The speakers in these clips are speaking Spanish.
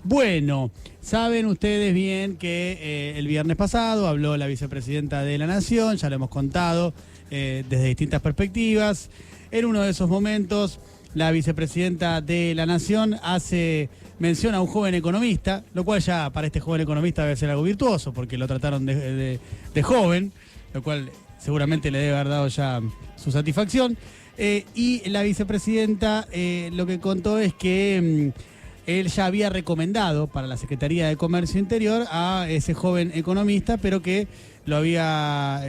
Bueno, saben ustedes bien que el viernes pasado habló la vicepresidenta de la Nación, ya lo hemos contado desde distintas perspectivas. En uno de esos momentos, la vicepresidenta de la Nación hace mención a un joven economista, lo cual ya para este joven economista debe ser algo virtuoso, porque lo trataron de joven, lo cual seguramente le debe haber dado ya su satisfacción. Y la vicepresidenta lo que contó es que él ya había recomendado para la Secretaría de Comercio Interior a ese joven economista, pero que lo había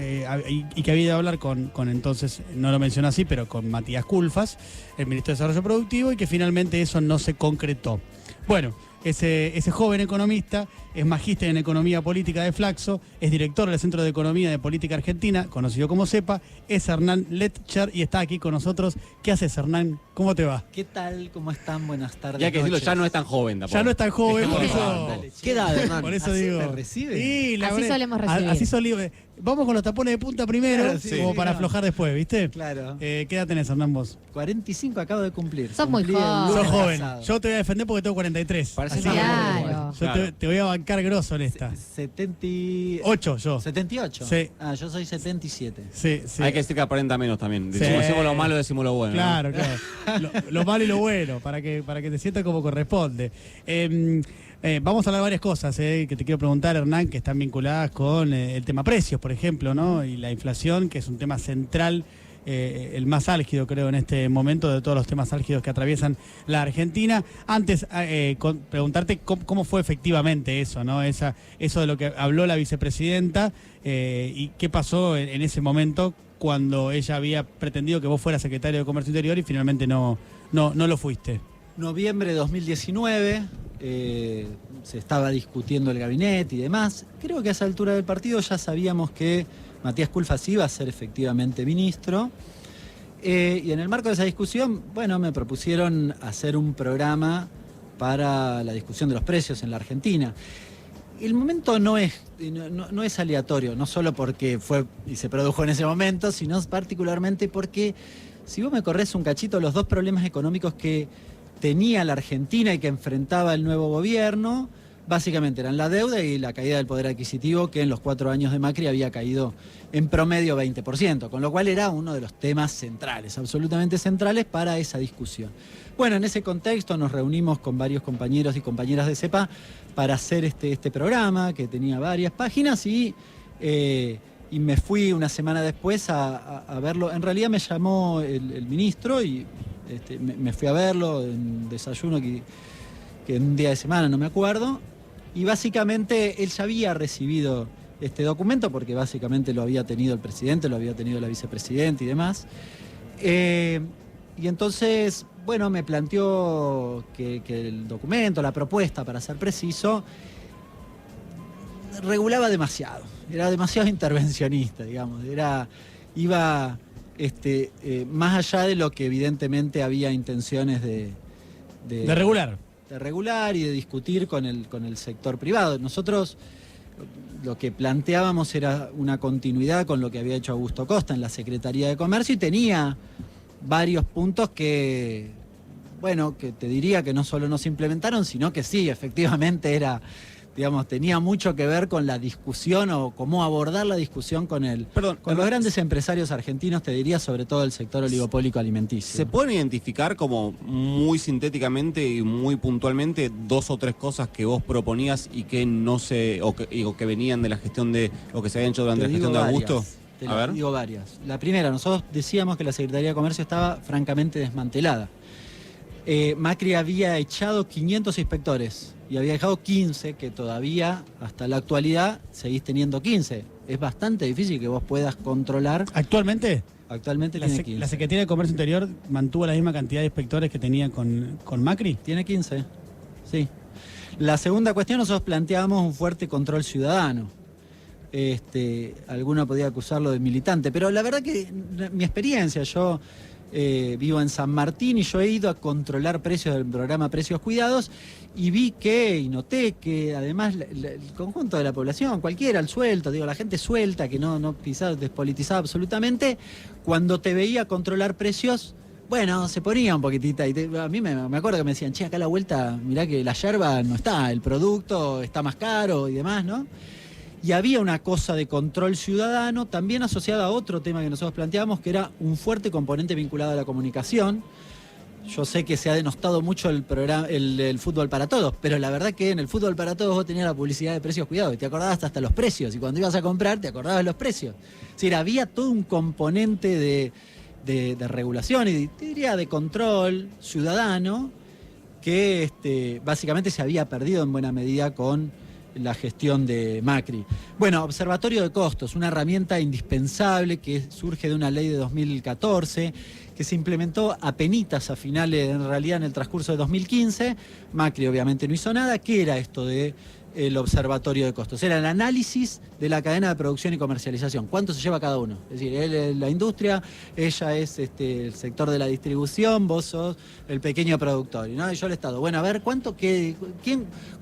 y que había ido a hablar con entonces, no lo mencionó así, pero con Matías Culfas, el ministro de Desarrollo Productivo, y que finalmente eso no se concretó. Bueno, ese joven economista es magíster en Economía Política de Flaxo, es director del Centro de Economía de Política Argentina, conocido como CEPA, es Hernán Letcher y está aquí con nosotros. ¿Qué haces, Hernán? ¿Cómo te va? ¿Qué tal? ¿Cómo están? Buenas tardes. Ya que decirlo, ya no es tan joven tampoco. Ya no es tan joven, por eso. Dale, ¿qué edad, Hernán? Por eso ¿Así digo. te recibe? Sí, Así solemos recibir. Vamos con los tapones de punta primero, Claro, sí. como para aflojar después, ¿viste? Claro. ¿Qué edad tenés, Hernán, vos? 45 acabo de cumplir. Sos muy Cumplí el joven. lunes Sos joven. pasado. Yo te voy a defender porque tengo 43. Parece Así que- que Claro. yo te voy a bancar grosso en esta. 78. 8 yo. 78. Sí. Ah, yo soy 77. Sí, sí. Hay que decir que aparenta menos también. Sí. Decimos lo malo, decimos lo bueno. ¿no? Claro, claro. Lo malo y lo bueno, para que te sientas como corresponde. Vamos a hablar de varias cosas que te quiero preguntar, Hernán, que están vinculadas con el tema precios, por ejemplo, ¿no? Y la inflación, que es un tema central, el más álgido, creo, en este momento, de todos los temas álgidos que atraviesan la Argentina. Antes, preguntarte cómo fue efectivamente eso, ¿no? Eso de lo que habló la vicepresidenta y qué pasó en ese momento cuando ella había pretendido que vos fueras secretario de Comercio Interior y finalmente no lo fuiste. Noviembre de 2019, se estaba discutiendo el gabinete y demás. Creo que a esa altura del partido ya sabíamos que Matías Culfas iba a ser efectivamente ministro. Y en el marco de esa discusión, bueno, me propusieron hacer un programa para la discusión de los precios en la Argentina. El momento no es aleatorio, no solo porque fue y se produjo en ese momento, sino particularmente porque, si vos me corres un cachito, los dos problemas económicos que tenía la Argentina y que enfrentaba el nuevo gobierno, básicamente eran la deuda y la caída del poder adquisitivo, que en los 4 años de Macri había caído en promedio 20%, con lo cual era uno de los temas centrales, absolutamente centrales para esa discusión. Bueno, en ese contexto nos reunimos con varios compañeros y compañeras de CEPA para hacer este programa, que tenía varias páginas, y me fui una semana después a verlo. En realidad me llamó el ministro y me fui a verlo en desayuno que en un día de semana, no me acuerdo, y básicamente él ya había recibido este documento porque básicamente lo había tenido el presidente, lo había tenido la vicepresidenta y demás. Y entonces, bueno, me planteó que el documento, la propuesta, para ser preciso, regulaba demasiado, era demasiado intervencionista, digamos, iba más allá de lo que evidentemente había intenciones de regular. De regular y de discutir con el sector privado. Nosotros lo que planteábamos era una continuidad con lo que había hecho Augusto Costa en la Secretaría de Comercio, y tenía varios puntos que, bueno, que te diría que no solo no se implementaron, sino que sí, efectivamente tenía mucho que ver con la discusión o cómo abordar la discusión con los grandes empresarios argentinos, te diría, sobre todo el sector oligopólico alimenticio. ¿Se pueden identificar como muy sintéticamente y muy puntualmente 2 o 3 cosas que vos proponías y que no se o que venían de la gestión de lo que se había hecho durante la gestión de Augusto? Te digo varias. La primera, nosotros decíamos que la Secretaría de Comercio estaba francamente desmantelada. Macri había echado 500 inspectores y había dejado 15, que todavía, hasta la actualidad, seguís teniendo 15. Es bastante difícil que vos puedas controlar. ¿Actualmente? Actualmente tiene 15. ¿La Secretaría de Comercio Interior mantuvo la misma cantidad de inspectores que tenía con Macri? Tiene 15, sí. La segunda cuestión, nosotros planteábamos un fuerte control ciudadano. Alguno podía acusarlo de militante, pero la verdad que mi experiencia, yo vivo en San Martín y yo he ido a controlar precios del programa Precios Cuidados y vi y noté que además el conjunto de la población, cualquiera, el suelto, la gente suelta, que no quizás despolitizada absolutamente, cuando te veía controlar precios, bueno, se ponía un poquitita. A mí me acuerdo que me decían, che, acá a la vuelta, mirá que la yerba no está, el producto está más caro y demás, ¿no? Y había una cosa de control ciudadano también asociada a otro tema que nosotros planteábamos, que era un fuerte componente vinculado a la comunicación. Yo sé que se ha denostado mucho el fútbol para todos, pero la verdad que en el fútbol para todos vos tenías la publicidad de precios cuidados y te acordabas hasta los precios, y cuando ibas a comprar te acordabas de los precios. Es decir, había todo un componente de regulación y te diría de control ciudadano que básicamente se había perdido en buena medida con la gestión de Macri. Bueno, observatorio de costos, una herramienta indispensable que surge de una ley de 2014 que se implementó apenitas a finales, en realidad en el transcurso de 2015. Macri obviamente no hizo nada. ¿Qué era esto de el observatorio de costos? Era el análisis de la cadena de producción y comercialización. ¿Cuánto se lleva cada uno? Es decir, él es la industria, ella es el sector de la distribución, vos sos el pequeño productor, ¿no? Y yo el Estado. Bueno, a ver,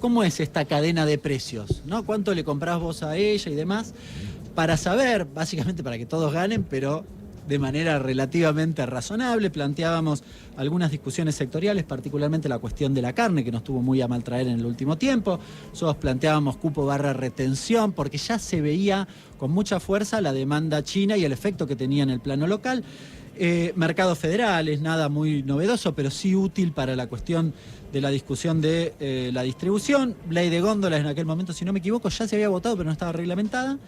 ¿cómo es esta cadena de precios? ¿No? ¿Cuánto le comprás vos a ella y demás? Para saber, básicamente para que todos ganen, pero de manera relativamente razonable. Planteábamos algunas discusiones sectoriales, particularmente la cuestión de la carne, que nos tuvo muy a mal traer en el último tiempo. Nosotros planteábamos cupo/retención, porque ya se veía con mucha fuerza la demanda china y el efecto que tenía en el plano local. Mercados federales, nada muy novedoso, pero sí útil para la cuestión de la discusión de la distribución. Ley de góndolas en aquel momento, si no me equivoco, ya se había votado, pero no estaba reglamentada.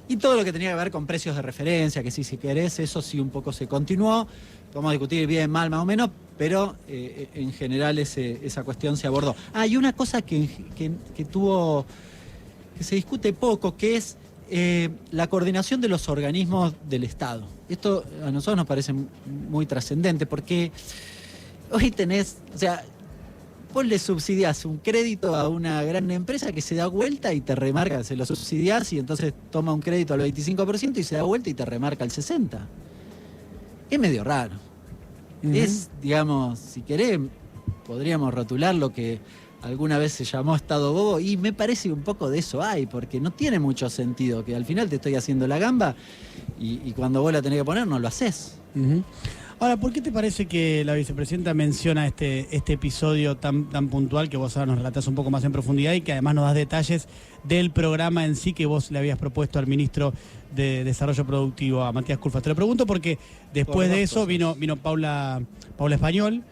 Y todo lo que tenía que ver con precios de referencia, que sí, si querés, eso sí un poco se continuó. Podemos discutir bien, mal, más o menos, pero en general esa cuestión se abordó. Y una cosa que se discute poco, que es la coordinación de los organismos del Estado. Esto a nosotros nos parece muy trascendente, porque hoy tenés, o sea, vos le subsidiás un crédito a una gran empresa que se da vuelta y te remarca, se lo subsidiás y entonces toma un crédito al 25% y se da vuelta y te remarca al 60%. Es medio raro. Es, digamos, si querés, podríamos rotular lo que alguna vez se llamó Estado bobo, y me parece un poco de eso hay, porque no tiene mucho sentido, que al final te estoy haciendo la gamba y cuando vos la tenés que poner no lo haces. Ahora, ¿por qué te parece que la vicepresidenta menciona este episodio tan puntual, que vos ahora nos relatás un poco más en profundidad y que además nos das detalles del programa en sí que vos le habías propuesto al ministro de Desarrollo Productivo, a Matías Culfas? Te lo pregunto porque después de eso vino Paula Español,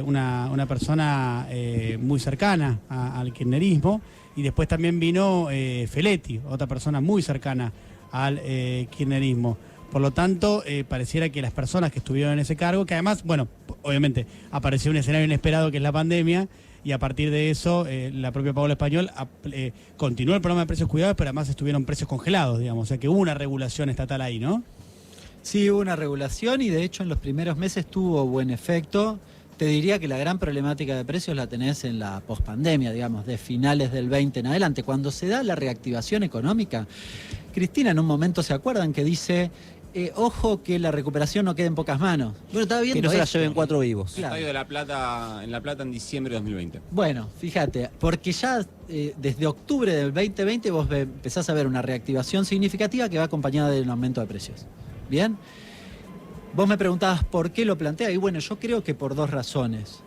una persona muy cercana al kirchnerismo, y después también vino Feletti, otra persona muy cercana al kirchnerismo. Por lo tanto, pareciera que las personas que estuvieron en ese cargo, que además, bueno, obviamente apareció un escenario inesperado que es la pandemia, y a partir de eso, la propia Paula Español continuó el programa de precios cuidados, pero además estuvieron precios congelados, digamos, o sea que hubo una regulación estatal ahí, ¿no? Sí, hubo una regulación y de hecho en los primeros meses tuvo buen efecto. Te diría que la gran problemática de precios la tenés en la pospandemia, digamos, de finales del 20 en adelante, cuando se da la reactivación económica. Cristina en un momento, ¿se acuerdan? Que dice, ojo que la recuperación no quede en pocas manos. Bueno, estaba viendo que no se la lleven 4 vivos. Claro. Estadio de La Plata en diciembre de 2020. Bueno, fíjate, porque ya desde octubre del 2020 vos empezás a ver una reactivación significativa que va acompañada del aumento de precios. ¿Bien? Vos me preguntabas por qué lo plantea, y bueno, yo creo que por dos razones.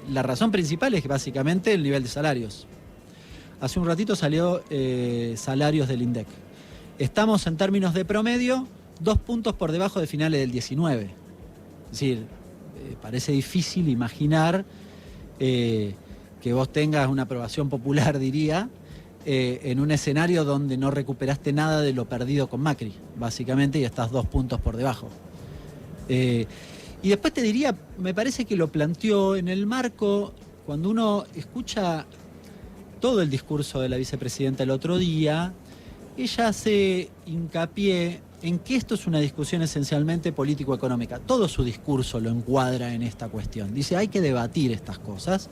La razón principal es que básicamente el nivel de salarios. Hace un ratito salió salarios del INDEC. Estamos en términos de promedio 2 puntos por debajo de finales del 19. Es decir, parece difícil imaginar que vos tengas una aprobación popular, diría, en un escenario donde no recuperaste nada de lo perdido con Macri, básicamente, y estás 2 puntos por debajo. Y después te diría, me parece que lo planteó en el marco, cuando uno escucha todo el discurso de la vicepresidenta el otro día, ella hace hincapié en que esto es una discusión esencialmente político-económica. Todo su discurso lo encuadra en esta cuestión. Dice, hay que debatir estas cosas.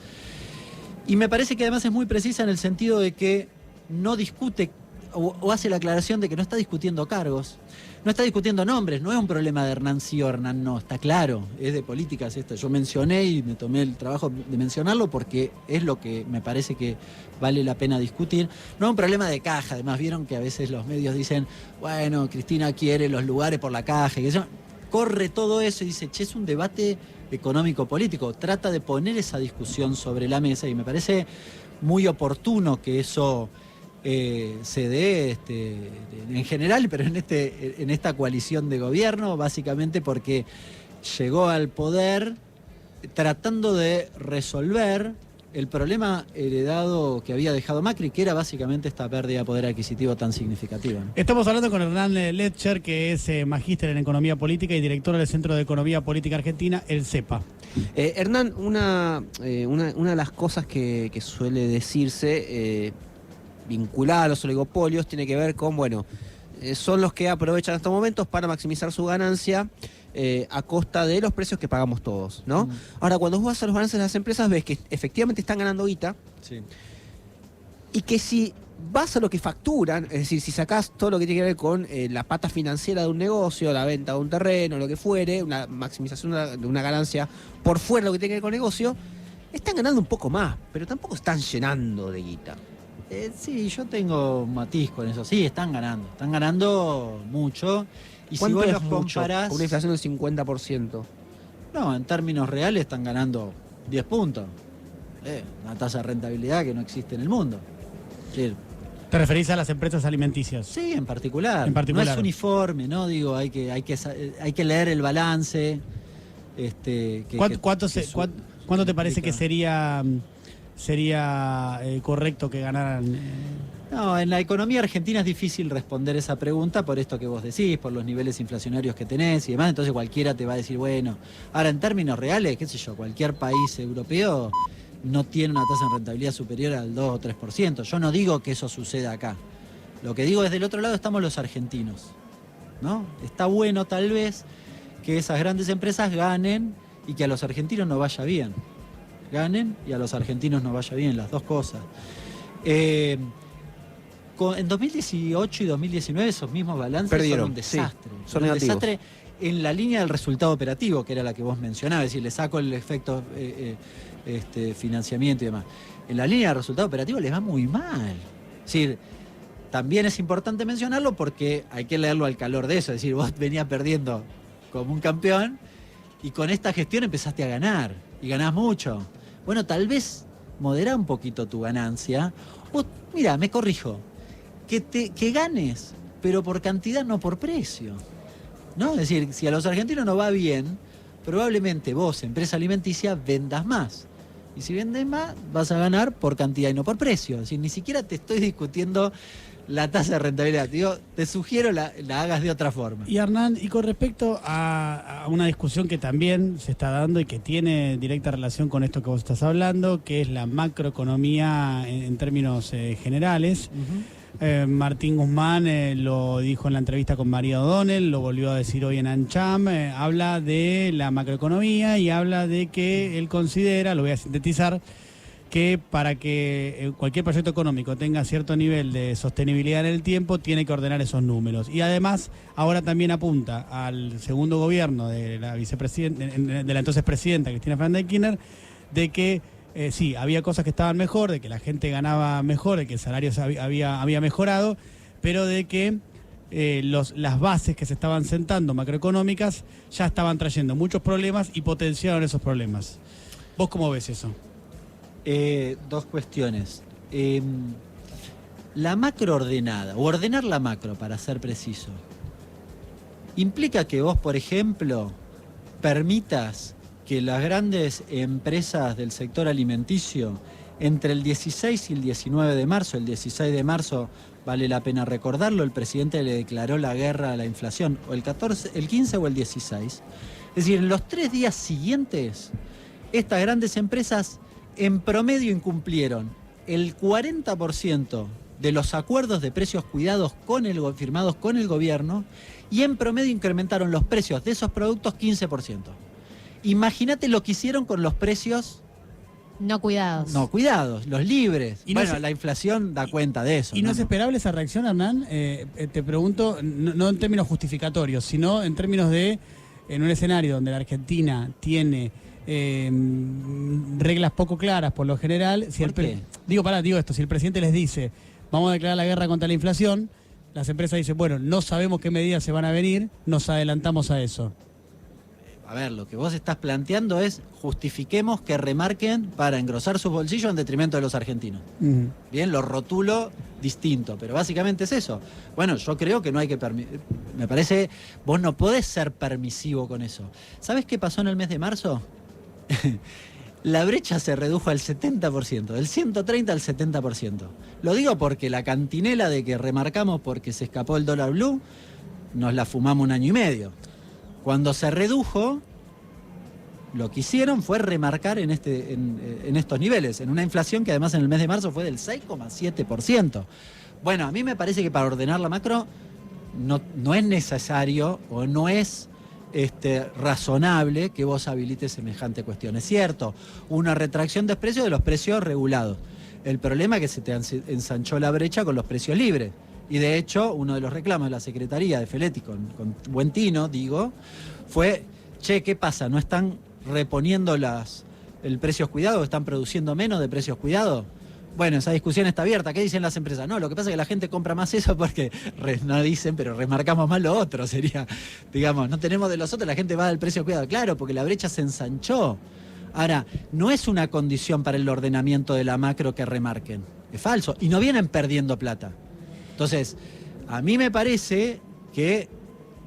Y me parece que además es muy precisa en el sentido de que no discute o hace la aclaración de que no está discutiendo cargos, no está discutiendo nombres, no es un problema de Hernán sí o Hernán no, está claro, es de políticas esto. Yo mencioné y me tomé el trabajo de mencionarlo porque es lo que me parece que vale la pena discutir. No es un problema de caja, además vieron que a veces los medios dicen, bueno, Cristina quiere los lugares por la caja, y eso. corre todo eso y dice, che, es un debate económico-político. Trata de poner esa discusión sobre la mesa y me parece muy oportuno que eso se dé en general, pero en esta coalición de gobierno, básicamente porque llegó al poder tratando de resolver el problema heredado que había dejado Macri, que era básicamente esta pérdida de poder adquisitivo tan significativa, ¿no? Estamos hablando con Hernán Letcher, que es magíster en Economía Política y director del Centro de Economía Política Argentina, el CEPA. Hernán, una de las cosas que suele decirse vinculada a los oligopolios tiene que ver con, bueno, son los que aprovechan estos momentos para maximizar su ganancia a costa de los precios que pagamos todos, ¿no? Ahora, cuando vos vas a los balances de las empresas, ves que efectivamente están ganando guita, Sí. y que si vas a lo que facturan, es decir, si sacás todo lo que tiene que ver con la pata financiera de un negocio, la venta de un terreno, lo que fuere, una maximización de una ganancia por fuera de lo que tiene que ver con el negocio, están ganando un poco más, pero tampoco están llenando de guita. Sí, yo tengo un matiz con eso. Sí, están ganando mucho. Y si ¿Cuánto vos es los mucho? comparás, Con una inflación del 50%. no, en términos reales están ganando 10 puntos. Una tasa de rentabilidad que no existe en el mundo. Sí, ¿Te referís a las empresas alimenticias? sí, en particular. En particular. No es uniforme, ¿no? Digo, hay que leer el balance. ¿Cuánto te parece que sería correcto que ganaran? No, en la economía argentina es difícil responder esa pregunta por esto que vos decís, por los niveles inflacionarios que tenés y demás, entonces cualquiera te va a decir, bueno, ahora en términos reales, qué sé yo, cualquier país europeo no tiene una tasa de rentabilidad superior al 2 o 3%. Yo no digo que eso suceda acá. Lo que digo es del otro lado estamos los argentinos, ¿no? Está bueno tal vez que esas grandes empresas ganen y que a los argentinos nos vaya bien. Ganen y a los argentinos nos vaya bien, las dos cosas. En 2018 y 2019 esos mismos balances Perdieron, son un desastre. sí, son un negativos. desastre en la línea del resultado operativo, que era la que vos mencionabas, es decir, le saco el efecto financiamiento y demás. En la línea del resultado operativo les va muy mal. Es decir, también es importante mencionarlo porque hay que leerlo al calor de eso. Es decir, vos venías perdiendo como un campeón y con esta gestión empezaste a ganar y ganás mucho. Bueno, tal vez moderá un poquito tu ganancia. O, mira, me corrijo. Que ganes, pero por cantidad, no por precio, ¿no? Es decir, si a los argentinos no va bien, probablemente vos, empresa alimenticia, vendas más. Y si vendes más, vas a ganar por cantidad y no por precio. Es decir, ni siquiera te estoy discutiendo la tasa de rentabilidad. Te sugiero la hagas de otra forma. Y Hernán, y con respecto a una discusión que también se está dando y que tiene directa relación con esto que vos estás hablando, que es la macroeconomía en términos generales. Martín Guzmán lo dijo en la entrevista con María O'Donnell, lo volvió a decir hoy en ANCHAM, habla de la macroeconomía y habla de que él considera, lo voy a sintetizar, que para que cualquier proyecto económico tenga cierto nivel de sostenibilidad en el tiempo, tiene que ordenar esos números. Y además, ahora también apunta al segundo gobierno de la vicepresidenta, de la entonces presidenta Cristina Fernández de Kirchner, de que sí, había cosas que estaban mejor, de que la gente ganaba mejor, de que el salario había mejorado, pero de que las bases que se estaban sentando macroeconómicas ya estaban trayendo muchos problemas y potenciaron esos problemas. ¿Vos cómo ves eso? Dos cuestiones. La macro ordenada, o ordenar la macro, para ser preciso, implica que vos, por ejemplo, permitas que las grandes empresas del sector alimenticio, entre el 16 y el 19 de marzo, el 16 de marzo, vale la pena recordarlo, el presidente le declaró la guerra a la inflación, o el 15 o el 16. Es decir, en los 3 días siguientes, estas grandes empresas en promedio incumplieron el 40% de los acuerdos de precios cuidados firmados con el gobierno y en promedio incrementaron los precios de esos productos 15%. Imagínate lo que hicieron con los precios no cuidados. No cuidados, los libres. Y bueno, no la inflación da cuenta de eso. ¿Y no es esperable esa reacción, Hernán? Te pregunto, no en términos justificatorios, sino en términos de, en un escenario donde la Argentina tiene reglas poco claras por lo general. Si ¿Por qué? Digo esto, si el presidente les dice, vamos a declarar la guerra contra la inflación, las empresas dicen, bueno, no sabemos qué medidas se van a venir, nos adelantamos a eso. a ver, lo que vos estás planteando es justifiquemos que remarquen para engrosar sus bolsillos en detrimento de los argentinos. Bien, lo rotulo distinto, pero básicamente es eso. Bueno, yo creo que no hay que me parece, vos no podés ser permisivo con eso. ¿Sabés qué pasó en el mes de marzo? La brecha se redujo al 70%, del 130 al 70%. Lo digo porque la cantinela de que remarcamos porque se escapó el dólar blue, nos la fumamos 1 año y medio. Cuando se redujo, lo que hicieron fue remarcar en estos niveles, en una inflación que además en el mes de marzo fue del 6,7%. Bueno, a mí me parece que para ordenar la macro no es necesario o no es razonable que vos habilites semejante cuestión. Es cierto, una retracción de precios de los precios regulados. El problema es que se te ensanchó la brecha con los precios libres. Y de hecho, uno de los reclamos de la Secretaría de Feletti con buen tino, digo, fue, che, ¿qué pasa? ¿No están reponiendo el precios cuidados? ¿Están produciendo menos de precios cuidados? Bueno, esa discusión está abierta. ¿Qué dicen las empresas? No, lo que pasa es que la gente compra más eso porque, no dicen, pero remarcamos más lo otro. Sería, digamos, no tenemos de los otros, la gente va del precio cuidado. Claro, porque la brecha se ensanchó. Ahora, no es una condición para el ordenamiento de la macro que remarquen. Es falso. Y no vienen perdiendo plata. Entonces, a mí me parece que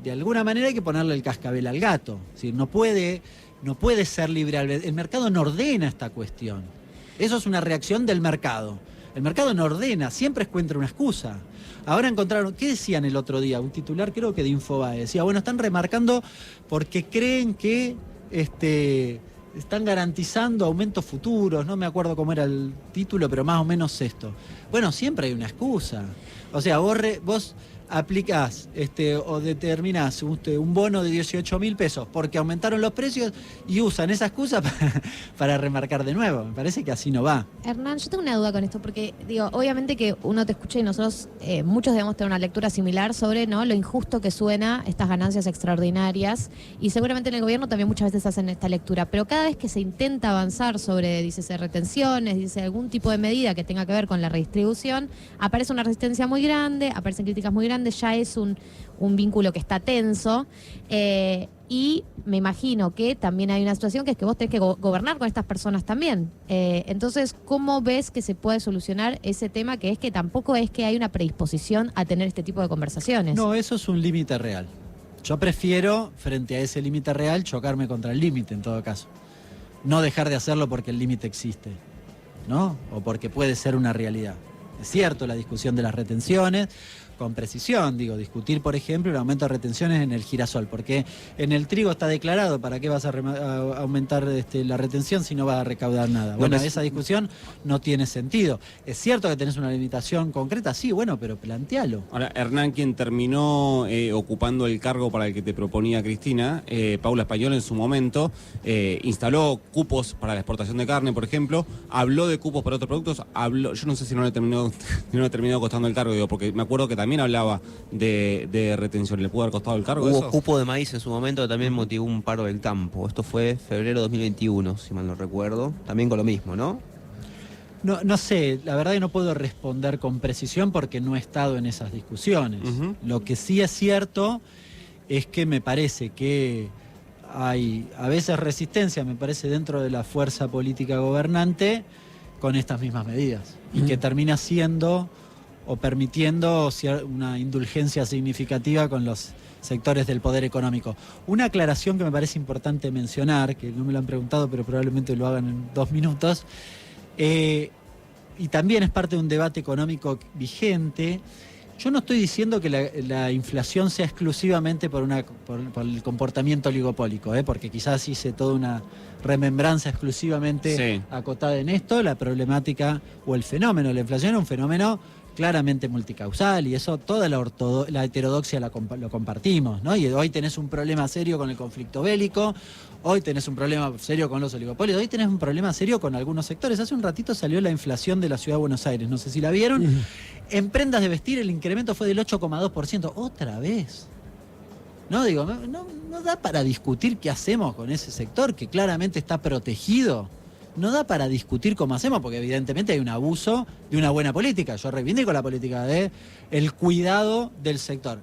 de alguna manera hay que ponerle el cascabel al gato. Es decir, no puede ser libre albedrío. El mercado no ordena esta cuestión. Eso es una reacción del mercado. El mercado no ordena, siempre encuentra una excusa. Ahora encontraron, ¿qué decían el otro día? Un titular creo que de Infobae. Decía, bueno, están remarcando porque creen que están garantizando aumentos futuros. No me acuerdo cómo era el título, pero más o menos esto. Bueno, siempre hay una excusa. O sea, vos aplicás o determinás un bono de 18.000 pesos porque aumentaron los precios y usan esa excusa para remarcar de nuevo. Me parece que así no va. Hernán, yo tengo una duda con esto, porque digo, obviamente que uno te escucha y nosotros muchos debemos tener una lectura similar sobre, ¿no?, lo injusto que suena estas ganancias extraordinarias, y seguramente en el gobierno también muchas veces hacen esta lectura, pero cada vez que se intenta avanzar sobre, dice, retenciones, dice, algún tipo de medida que tenga que ver con la redistribución, aparece una resistencia muy grande, aparecen críticas muy grandes, ya es un vínculo que está tenso, y me imagino que también hay una situación que es que vos tenés que gobernar con estas personas también. Entonces, ¿cómo ves que se puede solucionar ese tema, que es que tampoco es que hay una predisposición a tener este tipo de conversaciones? No, eso es un límite real. Yo prefiero, frente a ese límite real, chocarme contra el límite en todo caso. No dejar de hacerlo porque el límite existe, ¿no? O porque puede ser una realidad. Es cierto, la discusión de las retenciones, con precisión, discutir, por ejemplo, el aumento de retenciones en el girasol, porque en el trigo está declarado para qué vas a aumentar la retención si no vas a recaudar nada. Bueno, esa discusión no tiene sentido. Es cierto que tenés una limitación concreta, sí, bueno, pero plantealo. Ahora, Hernán, quien terminó ocupando el cargo para el que te proponía Cristina, Paula Español en su momento, instaló cupos para la exportación de carne, por ejemplo, habló de cupos para otros productos, yo no sé si no le terminó costando el cargo, porque me acuerdo que también hablaba de retención. ¿Le pudo haber costado el cargo Hubo eso? cupo de maíz en su momento que también motivó un paro del campo. Esto fue febrero de 2021, si mal no recuerdo. También con lo mismo, ¿no? No sé, la verdad que no puedo responder con precisión porque no he estado en esas discusiones. Lo que sí es cierto es que me parece que hay a veces resistencia, me parece, dentro de la fuerza política gobernante con estas mismas medidas. Y que termina siendo o permitiendo una indulgencia significativa con los sectores del poder económico. Una aclaración que me parece importante mencionar, que no me lo han preguntado, pero probablemente lo hagan en 2 minutos, y también es parte de un debate económico vigente. Yo no estoy diciendo que la inflación sea exclusivamente por el comportamiento oligopólico, porque quizás hice toda una remembranza exclusivamente acotada en esto. La problemática o el fenómeno de la inflación es un fenómeno claramente multicausal, y eso toda la heterodoxia lo compartimos, ¿no? Y hoy tenés un problema serio con el conflicto bélico, hoy tenés un problema serio con los oligopolios, hoy tenés un problema serio con algunos sectores. Hace un ratito salió la inflación de la Ciudad de Buenos Aires, no sé si la vieron. En prendas de vestir el incremento fue del 8,2%, otra vez. No da para discutir qué hacemos con ese sector que claramente está protegido. No da para discutir cómo hacemos, porque evidentemente hay un abuso de una buena política. Yo reivindico la política de el cuidado del sector.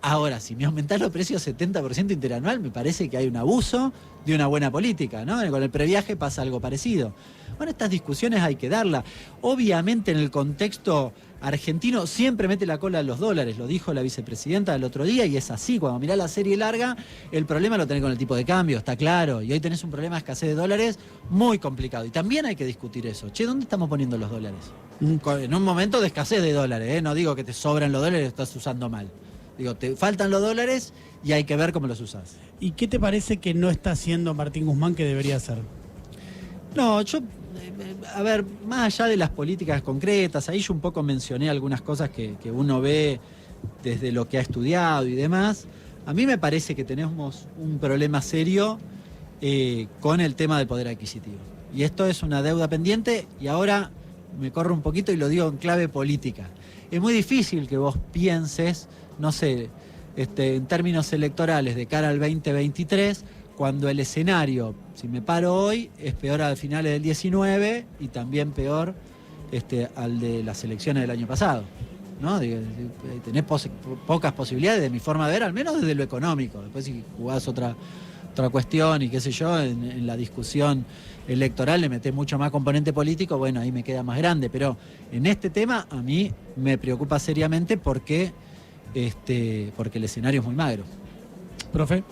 Ahora, si me aumentás los precios 70% interanual, me parece que hay un abuso de una buena política, ¿no? Con el previaje pasa algo parecido. Bueno, estas discusiones hay que darlas. Obviamente en el contexto argentino siempre mete la cola a los dólares, lo dijo la vicepresidenta el otro día, y es así. Cuando mirás la serie larga, el problema lo tenés con el tipo de cambio, está claro. Y hoy tenés un problema de escasez de dólares muy complicado. Y también hay que discutir eso. Che, ¿dónde estamos poniendo los dólares? En un momento de escasez de dólares, ¿eh? No digo que te sobran los dólares y estás usando mal. Digo, te faltan los dólares y hay que ver cómo los usás. ¿Y qué te parece que no está haciendo Martín Guzmán que debería hacer? No, yo, a ver, más allá de las políticas concretas, ahí yo un poco mencioné algunas cosas que uno ve desde lo que ha estudiado y demás. A mí me parece que tenemos un problema serio con el tema del poder adquisitivo. Y esto es una deuda pendiente y ahora me corro un poquito y lo digo en clave política. Es muy difícil que vos pienses, no sé, en términos electorales de cara al 2023, cuando el escenario, si me paro hoy, es peor al finales del 19 y también peor al de las elecciones del año pasado, ¿no? Tenés pocas posibilidades, de mi forma de ver, al menos desde lo económico. Después si jugás otra cuestión y qué sé yo, en la discusión electoral le metés mucho más componente político, bueno, ahí me queda más grande. Pero en este tema a mí me preocupa seriamente porque el escenario es muy magro. Profe.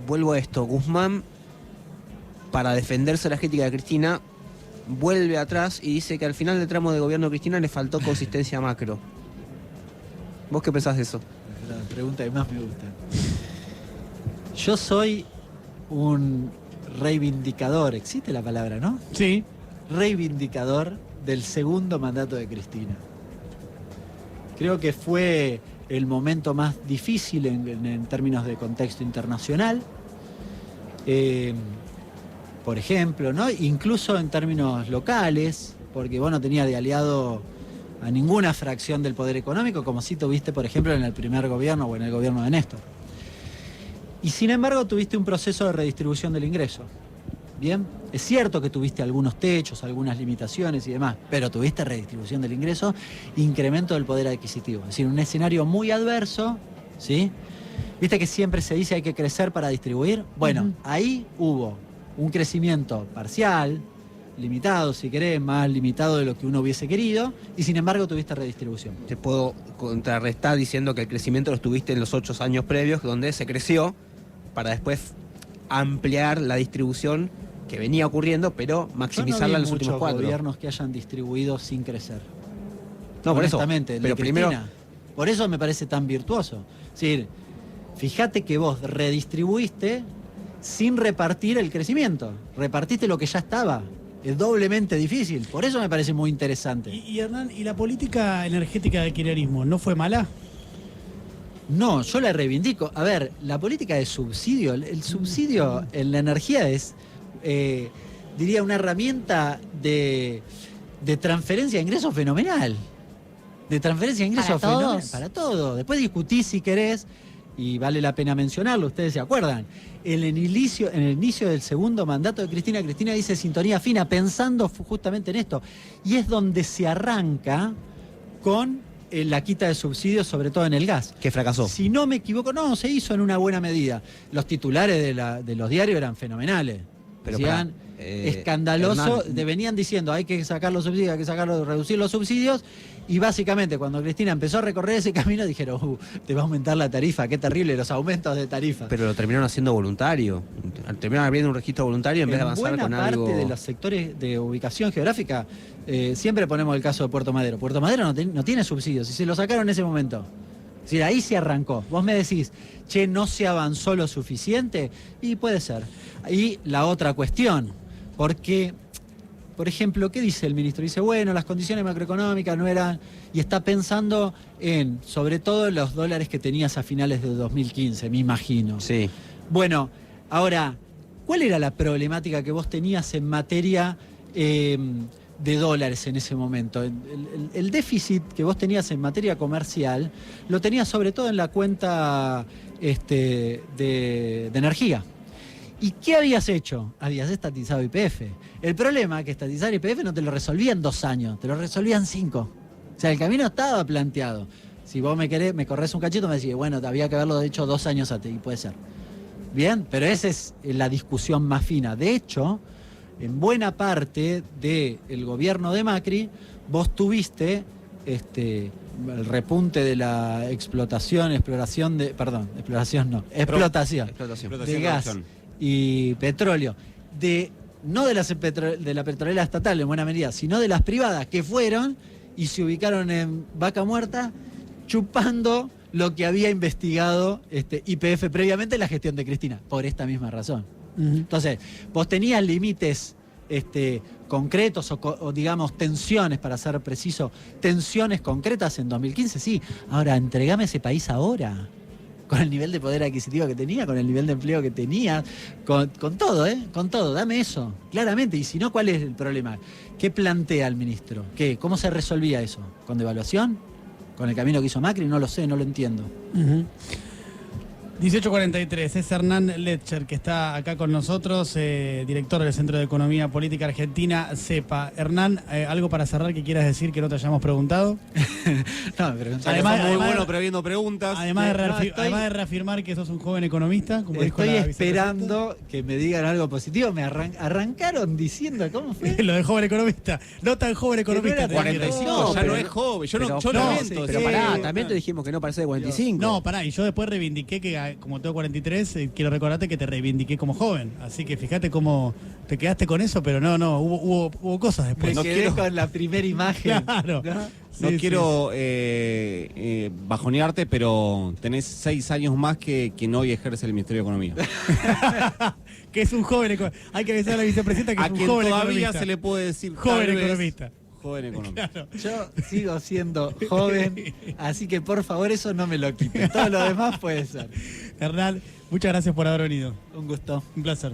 Vuelvo a esto. Guzmán, para defenderse de la crítica de Cristina, vuelve atrás y dice que al final del tramo de gobierno de Cristina le faltó consistencia macro. ¿Vos qué pensás de eso? La pregunta que más me gusta. Yo soy un reivindicador, existe la palabra, ¿no? Sí. Reivindicador del segundo mandato de Cristina. Creo que fue el momento más difícil en términos de contexto internacional. Por ejemplo, ¿no? Incluso en términos locales, porque vos no tenías de aliado a ninguna fracción del poder económico, como sí tuviste, por ejemplo, en el primer gobierno o en el gobierno de Néstor. Y sin embargo tuviste un proceso de redistribución del ingreso. Bien, es cierto que tuviste algunos techos, algunas limitaciones y demás, pero tuviste redistribución del ingreso, incremento del poder adquisitivo. Es decir, un escenario muy adverso, ¿sí? ¿Viste que siempre se dice hay que crecer para distribuir? Bueno, ahí hubo un crecimiento parcial, limitado, si querés, más limitado de lo que uno hubiese querido, y sin embargo tuviste redistribución. Te puedo contrarrestar diciendo que el crecimiento lo tuviste en los 8 años previos, donde se creció para después ampliar la distribución que venía ocurriendo, pero maximizarla en los últimos 4. Gobiernos que hayan distribuido sin crecer. No, por eso. Honestamente, Pero primero, por eso me parece tan virtuoso. Es decir, fíjate que vos redistribuiste sin repartir el crecimiento. Repartiste lo que ya estaba. Es doblemente difícil. Por eso me parece muy interesante. Y Hernán, ¿y la política energética del kirchnerismo no fue mala? No, yo la reivindico. A ver, la política de subsidio, el subsidio en la energía es, diría, una herramienta de transferencia de ingresos fenomenal. De transferencia de ingresos fenomenal. Para todo. Después discutís si querés, y vale la pena mencionarlo, ustedes se acuerdan. En el inicio del segundo mandato de Cristina dice sintonía fina, pensando justamente en esto. Y es donde se arranca con la quita de subsidios, sobre todo en el gas. que fracasó. Si no me equivoco, no, se hizo en una buena medida. Los titulares de los diarios eran fenomenales. Pero decían, escandaloso, venían diciendo hay que sacar los subsidios, hay que reducir los subsidios, y básicamente cuando Cristina empezó a recorrer ese camino dijeron, te va a aumentar la tarifa, qué terrible los aumentos de tarifa. Pero lo terminaron haciendo voluntario. Terminaron abriendo un registro voluntario en vez de avanzar con algo. Buena parte de los sectores de ubicación geográfica, siempre ponemos el caso de Puerto Madero. Puerto Madero no tiene subsidios y se lo sacaron en ese momento. Es decir, ahí se arrancó. Vos me decís, che, ¿no se avanzó lo suficiente? Y puede ser. Y la otra cuestión, porque, por ejemplo, ¿qué dice el ministro? Dice, bueno, las condiciones macroeconómicas no eran... Y está pensando en, sobre todo, los dólares que tenías a finales de 2015, me imagino. Sí. Bueno, ahora, ¿cuál era la problemática que vos tenías en materia de dólares en ese momento? El déficit que vos tenías en materia comercial lo tenías sobre todo en la cuenta de energía. ¿Y qué habías hecho? Habías estatizado YPF. El problema es que estatizar YPF no te lo resolvía en 2 años, te lo resolvían 5. O sea, el camino estaba planteado. Si vos me querés, me corres un cachito, me decís, bueno, había que haberlo hecho 2 años antes, y puede ser. Bien, pero esa es la discusión más fina. De hecho, en buena parte del gobierno de Macri, vos tuviste el repunte de la explotación de gas producción. y petróleo, no de la petrolera estatal en buena medida, sino de las privadas que fueron y se ubicaron en Vaca Muerta chupando lo que había investigado YPF previamente en la gestión de Cristina, por esta misma razón. Entonces, vos tenías límites concretos o digamos tensiones, para ser preciso, tensiones concretas en 2015, sí. Ahora, entregame ese país ahora, con el nivel de poder adquisitivo que tenía, con el nivel de empleo que tenía, con todo, con todo, dame eso, claramente. Y si no, ¿cuál es el problema? ¿Qué plantea el ministro? ¿Cómo se resolvía eso? ¿Con devaluación? ¿Con el camino que hizo Macri? No lo sé, no lo entiendo. 18:43, es Hernán Letcher, que está acá con nosotros, director del Centro de Economía Política Argentina, CEPA. Hernán, ¿algo para cerrar que quieras decir que no te hayamos preguntado? No, me preguntaron. Además- Muy además- bueno previendo preguntas. Además estoy- además de reafirmar que sos un joven economista, como dijo Estoy la esperando que me digan algo positivo. Me arrancaron diciendo, ¿cómo fue? vicepresidenta. Lo de joven economista, no tan joven economista. era te quiero. 45 No, ya pero- no es joven. Yo pero- no no, lamento. Pero sí. pará, también te dijimos que no parece de 45. No, pará, y yo después reivindiqué que, como tengo 43, quiero recordarte que te reivindiqué como joven. Así que fíjate cómo te quedaste con eso, pero no, hubo cosas después. Me no quedé quiero- con la primera imagen. Claro. ¿no? No Sí, quiero bajonearte, pero tenés 6 años más que quien hoy ejerce el Ministerio de Economía. Que es un joven economista. Hay que avisar a la vicepresidenta que A es un quien joven todavía economista. se le puede decir Joven tal vez, economista. Joven economista. Claro. Yo sigo siendo joven, así que por favor eso no me lo quiten. Todo lo demás puede ser. Hernán, muchas gracias por haber venido. Un gusto. Un placer.